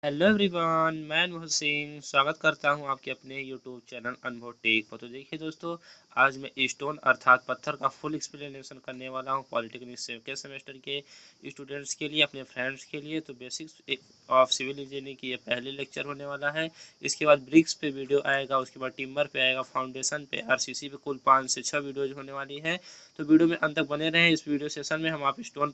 Hello everyone, मैं अनुभव सिंह स्वागत करता हूं आपके अपने यूट्यूब चैनल अनुभव टेक पर। तो देखिए दोस्तों, आज मैं स्टोन अर्थात पत्थर का फुल एक्सप्लेनेशन करने वाला हूं पॉलिटेक्निक सेकेंड सेमेस्टर के स्टूडेंट्स के लिए, अपने फ्रेंड्स के लिए। तो बेसिक्स ऑफ सिविल इंजीनियरिंग की ये पहले लेक्चर होने वाला है। इसके बाद ब्रिक्स पे वीडियो आएगा, उसके बाद टिम्बर पे आएगा, फाउंडेशन पे, आरसीसी पे कुल 5 से 6 वीडियोज होने वाली है। तो वीडियो में अंत तक बने रहें। इस वीडियो सेशन में हम आप स्टोन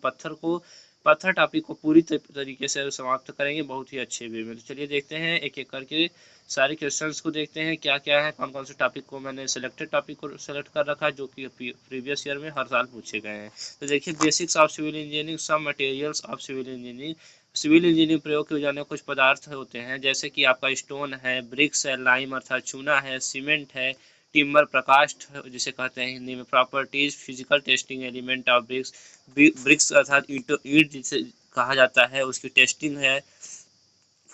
पत्थर टॉपिक को पूरी तरीके से समाप्त करेंगे बहुत ही अच्छे वे में। तो चलिए देखते हैं एक एक करके सारे क्वेश्चंस को देखते हैं क्या क्या है, कौन कौन से टॉपिक को मैंने सिलेक्टेड टॉपिक को सेलेक्ट कर रखा है जो कि प्रीवियस ईयर में हर साल पूछे गए हैं। तो देखिए, बेसिक्स ऑफ सिविल इंजीनियरिंग, सब materials of civil engineering. Civil engineering प्रयोग किए जाने कुछ पदार्थ होते हैं, जैसे कि आपका स्टोन है, ब्रिक्स है, लाइम अर्थात चूना है, सीमेंट है, टिम्बर प्रकाष्ठ जिसे कहते हैं हिंदी में, properties, physical testing element of bricks, bricks अर्थात ईंट जिसे कहा जाता है उसकी टेस्टिंग है।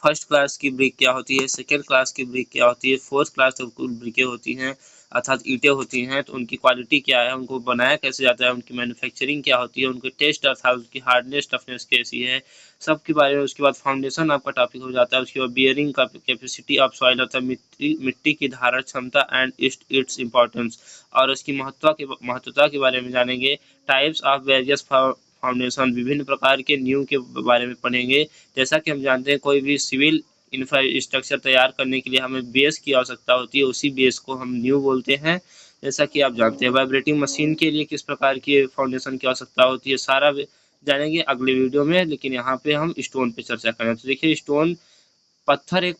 फर्स्ट क्लास की ब्रिक क्या होती है, सेकेंड क्लास की ब्रिक क्या होती है, फोर्थ क्लास तक कुल ब्रिकें होती हैं अर्थात ईंटें होती हैं, तो उनकी क्वालिटी क्या है, उनको बनाया कैसे जाता है, उनकी मैन्युफैक्चरिंग क्या होती है, उनके टेस्ट अर्थात उसकी हार्डनेस टफनेस कैसी है, सब के बारे में। उसके बाद फाउंडेशन आपका टॉपिक हो जाता है। उसके बाद बियरिंग का कैपेसिटी ऑफ सॉइल अर्थात मिट्टी की धारण क्षमता एंड इट्स इंपॉर्टेंस, और उसकी महत्वता के बारे में जानेंगे। टाइप्स ऑफ वेरियस फाउंडेशन, विभिन्न प्रकार के नींव के बारे में पढ़ेंगे। जैसा कि हम जानते हैं, कोई भी सिविल इंफ्रास्ट्रक्चर तैयार करने के लिए हमें बेस की आवश्यकता होती है, उसी बेस को हम नींव बोलते हैं। जैसा कि आप जानते हैं, वाइब्रेटिंग मशीन के लिए किस प्रकार की फाउंडेशन की आवश्यकता होती है, सारा जानेंगे अगले वीडियो में, लेकिन यहाँ पे हम स्टोन पे चर्चा करें। तो देखिए, स्टोन पत्थर एक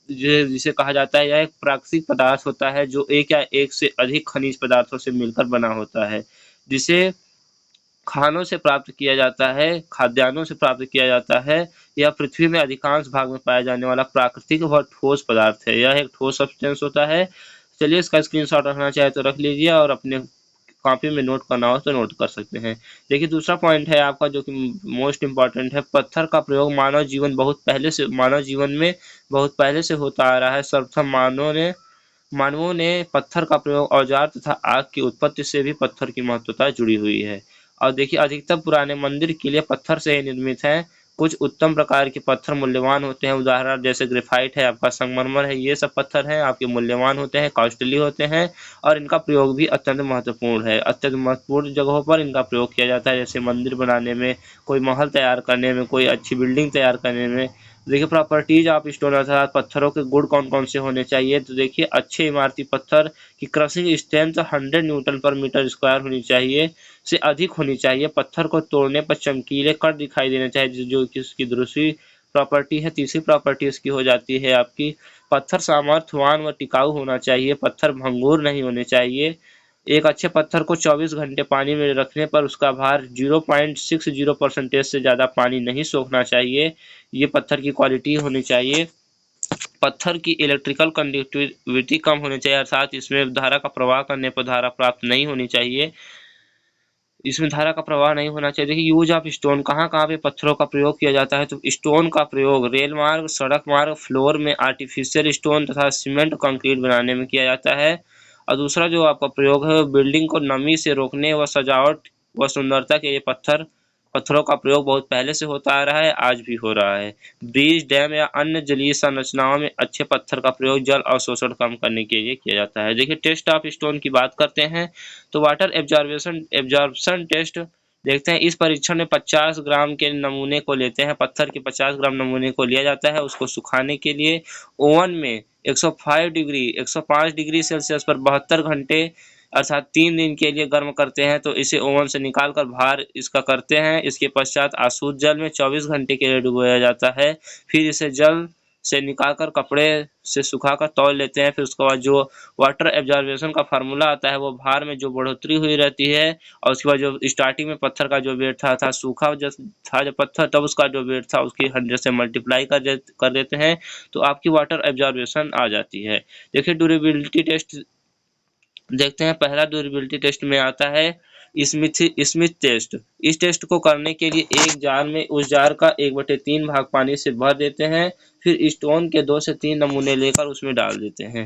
जिसे कहा जाता है, यह एक प्राकृतिक पदार्थ होता है जो एक या एक से अधिक खनिज पदार्थों से मिलकर बना होता है, जिसे खानों से प्राप्त किया जाता है, खाद्यान्नों से प्राप्त किया जाता है। यह पृथ्वी में अधिकांश भाग में पाया जाने वाला प्राकृतिक व ठोस पदार्थ है। यह एक ठोस सब्सटेंस होता है। चलिए, इसका स्क्रीनशॉट रखना चाहे तो रख लीजिए, और अपने कॉपी में नोट करना हो तो नोट कर सकते हैं। देखिए, दूसरा पॉइंट है आपका जो कि मोस्ट इम्पॉर्टेंट है। पत्थर का प्रयोग मानव जीवन में बहुत पहले से होता आ रहा है। सर्वप्रथम मानवों ने पत्थर का प्रयोग औजार तथा आग की उत्पत्ति से भी पत्थर की महत्वता जुड़ी हुई है। और देखिए, अधिकतर पुराने मंदिर किले पत्थर से ही निर्मित हैं। कुछ उत्तम प्रकार के पत्थर मूल्यवान होते हैं, उदाहरण जैसे ग्रेफाइट है, आपका संगमरमर है, ये सब पत्थर हैं आपके मूल्यवान होते हैं, कॉस्टली होते हैं, और इनका प्रयोग भी अत्यंत महत्वपूर्ण है। अत्यंत महत्वपूर्ण जगहों पर इनका प्रयोग किया जाता है, जैसे मंदिर बनाने में, कोई महल तैयार करने में, कोई अच्छी बिल्डिंग तैयार करने में। देखिए, प्रॉपर्टीज ऑफ स्टोन अर्थात पत्थरों के गुण कौन कौन से होने चाहिए। तो देखिए, अच्छे इमारती पत्थर की क्रशिंग स्ट्रेंथ 100 न्यूटन पर मीटर स्क्वायर होनी चाहिए, से अधिक होनी चाहिए। पत्थर को तोड़ने पर चमकीले कट दिखाई देने चाहिए, जो कि उसकी दूसरी प्रॉपर्टी है। तीसरी प्रॉपर्टी उसकी हो जाती है आपकी, पत्थर सामर्थ्यवान व टिकाऊ होना चाहिए, पत्थर भंगुर नहीं होने चाहिए। एक अच्छे पत्थर को 24 घंटे पानी में रखने पर उसका भार 0.60% से ज़्यादा पानी नहीं सोखना चाहिए। ये पत्थर की क्वालिटी होनी चाहिए। पत्थर की इलेक्ट्रिकल कंडक्टिविटी कम होनी चाहिए, अर्थात इसमें धारा का प्रवाह करने पर धारा प्राप्त नहीं होनी चाहिए, इसमें धारा का प्रवाह नहीं होना चाहिए। देखिए, यूज ऑफ स्टोन, कहाँ कहाँ पे पत्थरों का प्रयोग किया जाता है। तो स्टोन का प्रयोग रेल मार्ग, सड़क मार्ग, फ्लोर में आर्टिफिशियल स्टोन तथा सीमेंट कंक्रीट बनाने में किया जाता है। और दूसरा जो आपका प्रयोग है, बिल्डिंग को नमी से रोकने व सजावट व सुंदरता के लिए पत्थरों का प्रयोग बहुत पहले से होता आ रहा है, आज भी हो रहा है। ब्रिज, डैम या अन्य जलीय संरचनाओं में अच्छे पत्थर का प्रयोग जल अवशोषण कम करने के लिए किया जाता है। देखिए, टेस्ट ऑफ स्टोन की बात करते हैं, तो वाटर एब्जॉर्प्शन टेस्ट देखते हैं। इस परीक्षण में 50 ग्राम के नमूने को लेते हैं, पत्थर के 50 ग्राम नमूने को लिया जाता है, उसको सुखाने के लिए ओवन में 105 डिग्री सेल्सियस पर 72 घंटे अर्थात 3 दिन के लिए गर्म करते हैं। तो इसे ओवन से निकाल कर भार इसका करते हैं। इसके पश्चात आशुद्ध जल में 24 घंटे के लिए डुबोया जाता है। फिर इसे जल से निकालकर कपड़े से सुखाकर तौल लेते हैं। फिर उसके बाद जो वाटर एब्जॉर्प्शन का फार्मूला आता है, वो भार में जो बढ़ोतरी हुई रहती है, और उसके बाद जो स्टार्टिंग में पत्थर का जो वेट था सूखा जब था जब पत्थर, तब उसका जो वेट था उसकी 100 से मल्टीप्लाई कर देते हैं, तो आपकी वाटर एब्जॉर्प्शन आ जाती है। देखिए, ड्यूरेबिलिटी टेस्ट देखते हैं। पहला ड्यूरेबिलिटी टेस्ट में आता है स्मिथ टेस्ट। इस टेस्ट को करने के लिए एक जार में उस जार का 1/3 भाग पानी से भर देते हैं, फिर स्टोन के 2 से 3 नमूने लेकर उसमें डाल देते हैं।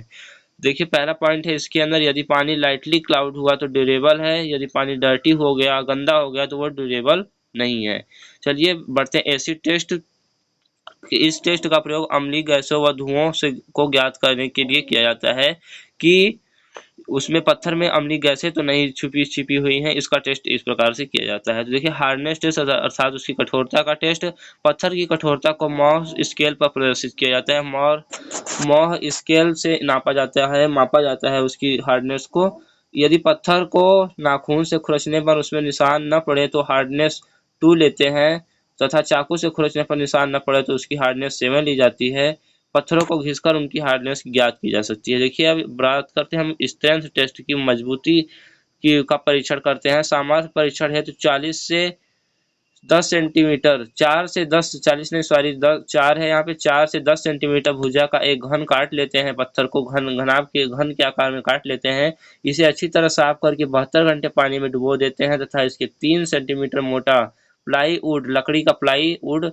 देखिए, पहला पॉइंट है, इसके अंदर यदि पानी लाइटली क्लाउड हुआ तो ड्यूरेबल है, यदि पानी डर्टी हो गया, गंदा हो गया, तो वो ड्यूरेबल नहीं है। चलिए बढ़ते हैं एसिड टेस्ट। इस टेस्ट का प्रयोग अम्लीय गैसों व धुओं से को ज्ञात करने के लिए किया जाता है कि उसमें पत्थर में अम्लीय गैसें तो नहीं छिपी हुई हैं। इसका टेस्ट इस प्रकार से किया जाता है। तो देखिए हार्डनेस टेस्ट अर्थात उसकी कठोरता का टेस्ट, पत्थर की कठोरता को मॉह स्केल पर प्रदर्शित किया जाता है। मॉह स्केल से नापा जाता है, मापा जाता है उसकी हार्डनेस को। यदि पत्थर को नाखून से खुरचने पर उसमें निशान न पड़े तो हार्डनेस 2 लेते हैं, तथा चाकू से खुरचने पर निशान न पड़े तो उसकी हार्डनेस 7 ली जाती है। पत्थरों को घिसकर उनकी हार्डनेस ज्ञात की जा सकती है। देखिए अब बात करते हैं हम स्ट्रेंथ टेस्ट की, मजबूती की का परीक्षण करते हैं। सामर्थ्य परीक्षण है तो 40 से 10 सेंटीमीटर, 4 से 10, 40 नहीं सॉरी 4 है यहाँ पे, 4 से 10 सेंटीमीटर भुजा का एक घन काट लेते हैं। पत्थर को घनाभ के घन के आकार में काट लेते हैं। इसे अच्छी तरह साफ करके 72 घंटे पानी में डुबो देते हैं तथा इसके 3 सेंटीमीटर मोटा प्लाईवुड, लकड़ी का प्लाईवुड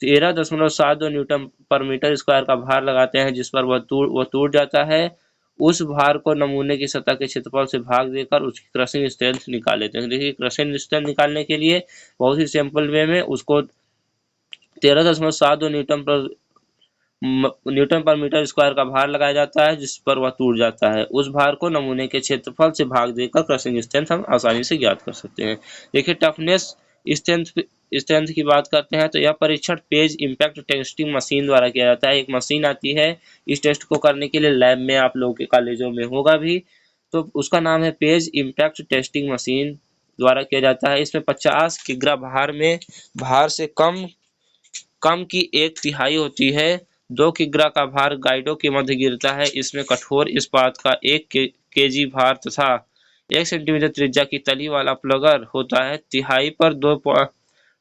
13.72 न्यूटन पर मीटर स्क्वायर का भार लगाते हैं, जिस पर वह टूट जाता है। उस भार को नमूने की सतह के क्षेत्रफल से भाग देकर उसकी क्रशिंग स्ट्रेंथ निकाल लेते हैं। देखिए क्रशिंग स्ट्रेंथ निकालने के लिए बहुत ही सिंपल वे में उसको 13.72 न्यूटन पर मीटर स्क्वायर का भार लगाया जाता है, जिस पर वह टूट जाता है। उस भार को नमूने के क्षेत्रफल से भाग देकर क्रशिंग स्ट्रेंथ हम आसानी से ज्ञात कर सकते हैं। देखिए टफनेस स्ट्रेंथ की बात करते हैं तो यह परीक्षण पेज इम्पैक्ट टेस्टिंग मशीन द्वारा किया जाता है। एक मशीन आती है इस टेस्ट को करने के लिए, लैब में आप लोगों के कॉलेजों में होगा भी, तो उसका नाम है पेज इम्पैक्ट टेस्टिंग मशीन द्वारा किया जाता है। इसमें 50 किग्रा भार से कम की 1/3 होती है। 2 किग्रा का भार गाइडों के मध्य गिरता है। इसमें कठोर इस्पात का 1 केजी भार तथा 1 सेंटीमीटर त्रिज्या की तली वाला प्लगर होता है। तिहाई पर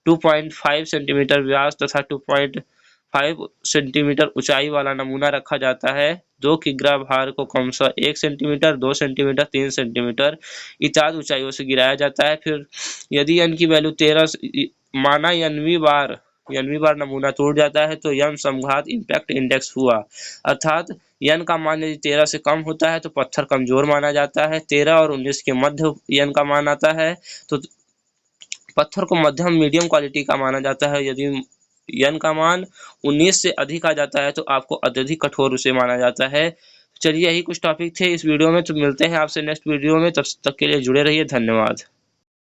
2.5 सेंटीमीटर व्यास तथा 2.5 सेंटीमीटर ऊंचाई वाला नमूना रखा जाता है। 2 किग्रा भार को क्रमशः 1 सेंटीमीटर, 2 सेंटीमीटर, 3 सेंटीमीटर इत्यादि ऊंचाइयों से गिराया जाता है। फिर यदि n की वैल्यू 13 माना n वीं बार नमूना टूट जाता है तो n समघात इम्पैक्ट इंडेक्स हुआ, अर्थात n का मान यदि 13 से कम होता है तो पत्थर कमजोर माना जाता है। 13 और 19 के मध्य n का मान आता है तो पत्थर को मध्यम मीडियम क्वालिटी का माना जाता है। यदि n का मान 19 से अधिक आ जाता है तो आपको अत्यधिक कठोर उसे माना जाता है। चलिए यही कुछ टॉपिक थे इस वीडियो में, तो मिलते हैं आपसे नेक्स्ट वीडियो में। तब तक के लिए जुड़े रहिए, धन्यवाद।